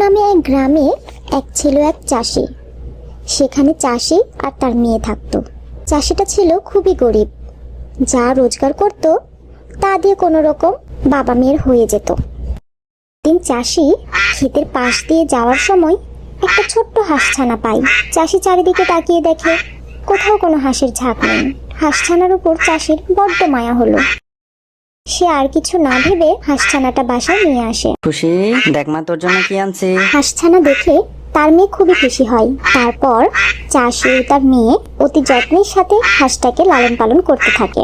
নামে এক গ্রামে এক ছিল এক চাষি। সেখানে চাষি আর তার মেয়ে থাকতো। চাষিটা ছিল খুবই গরিব, যা রোজগার করত তা দিয়ে কোনো রকম বাবা মেয়ের হয়ে যেত। দিন চাষি ক্ষেতের পাশ দিয়ে যাওয়ার সময় একটা ছোট্ট হাঁসছানা পায়। চাষি চারিদিকে তাকিয়ে দেখে কোথাও কোনো হাঁসের ঝাঁক নেই। হাঁসছানার উপর চাষির বড্ড মায়া হলো। সে আর কিছু না ভেবে হাঁসছানাটা বাসায় নিয়ে আসে। খুশি, দেখ মা তোর জন্য কি আনছি। হাঁসছানা দেখে তার মেয়ে খুবই খুশি হয়। তারপর চাষি ও তার মেয়ে অতি যত্নের সাথে হাঁসটাকে লালন পালন করতে থাকে।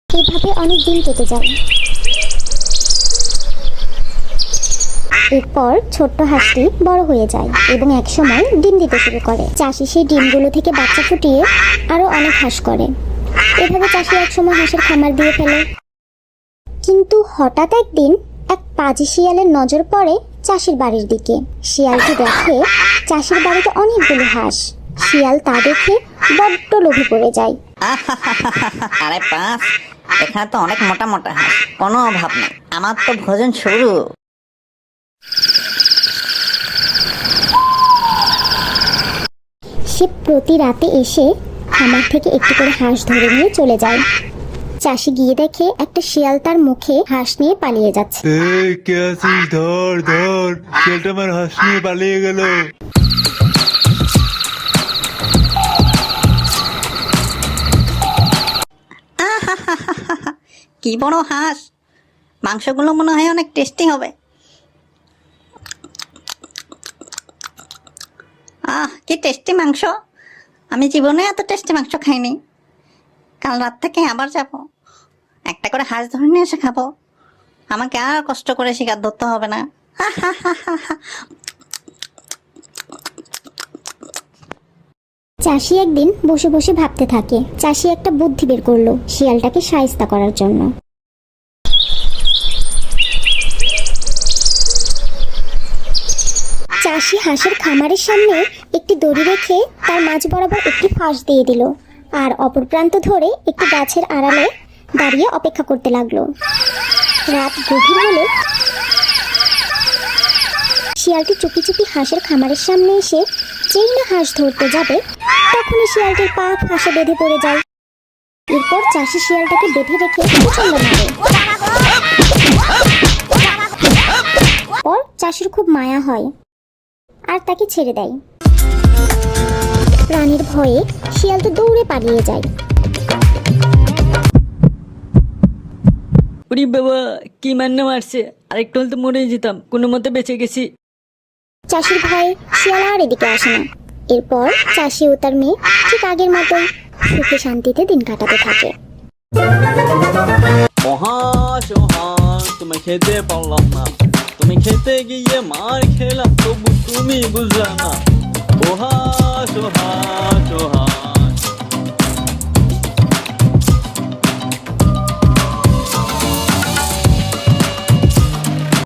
এইভাবে অনেক দিন কেটে যায়। এরপর ছোট্ট হাঁসটি বড় হয়ে যায় এবং একসময় ডিম দিতে শুরু করে। চাষি সেই ডিমগুলো থেকে বাচ্চা ফুটিয়ে আরো অনেক হাঁস করে। এভাবে চাষি একসময় হাঁসের খামার দিয়ে ফেলে। কিন্তু হঠাৎ একদিন এক পাজি শিয়ালের নজর পড়ে চাষির বাড়ির দিকে। শিয়ালটি দেখে চাষির বাড়িতে অনেকগুলো হাঁস। শিয়াল তা দেখে বড্ড লোভে পড়ে যায়। আরে পাঁচ, এখানে তো অনেক মোটা মোটা হাঁস, কোনো অভাব নেই, আমার তো ভোজন শুরু। সে প্রতি রাতে এসে খামার থেকে একটু করে হাঁস ধরে নিয়ে চলে যায়। চাষি গিয়ে দেখে একটা শিয়াল তার মুখে হাঁস নিয়ে পালিয়ে যাচ্ছে। এই কে আছিস? ধর ধর, শিয়ালটা আমার হাঁস নিয়ে পালিয়ে গেল। কি বড় হাঁস, মাংসগুলো মনে হয় অনেক টেস্টি হবে। কি টেস্টি মাংস, আমি জীবনে এত টেস্টি মাংস খাইনি। কাল রাত থেকে আবার যাব, একটা করে হাঁস ধরে নিয়ে এসে খাবো। আমাকে আর কষ্ট করে শিকার ধরতে হবে না। চাষি একদিন বসে বসে ভাবতে থাকে। চাষি একটা বুদ্ধি বের করলো শিয়ালটাকে শায়েস্তা করার জন্য। চাষি হাঁসের খামারের সামনে একটি দড়ি রেখে তার মাঝ বরাবর একটি ফাঁস দিয়ে দিল আর অপর প্রান্ত ধরে একটি গাছের আড়ালে দাঁড়িয়ে অপেক্ষা করতে লাগলো। রাত গভীর হলে শিয়ালটি চুপি চুপি হাঁসের খামারের সামনে এসে যেই না হাঁস ধরতে যাবে তখনই শিয়ালটির পা ফাঁসে বেঁধে পড়ে যায়। এরপর চাষি শিয়ালটাকে বেঁধে রেখে প্রচন্ড মারে। পর চাষির খুব মায়া হয় আর তাকে ছেড়ে দেয়। প্রাণীর ভয়ে শিয়ালটা দৌড়ে পালিয়ে যায়। ওরে বাবা, কি মান্না মারছে, আরেকটু হলে তো মরে যেতাম, কোনো মতে বেঁচে গেছি। চাষির ভয়ে শিয়াল আর এদিকে আসে না। এরপর চাষি ও তার মেয়ে ঠিক আগের মতোই সুখে শান্তিতে দিন কাটাতে থাকে। তুমি খেতে পারলাম না, তুমি খেতে গিয়ে মার খেলাম, তবু তুমি বুঝলা না। ওহা সোহা সোহা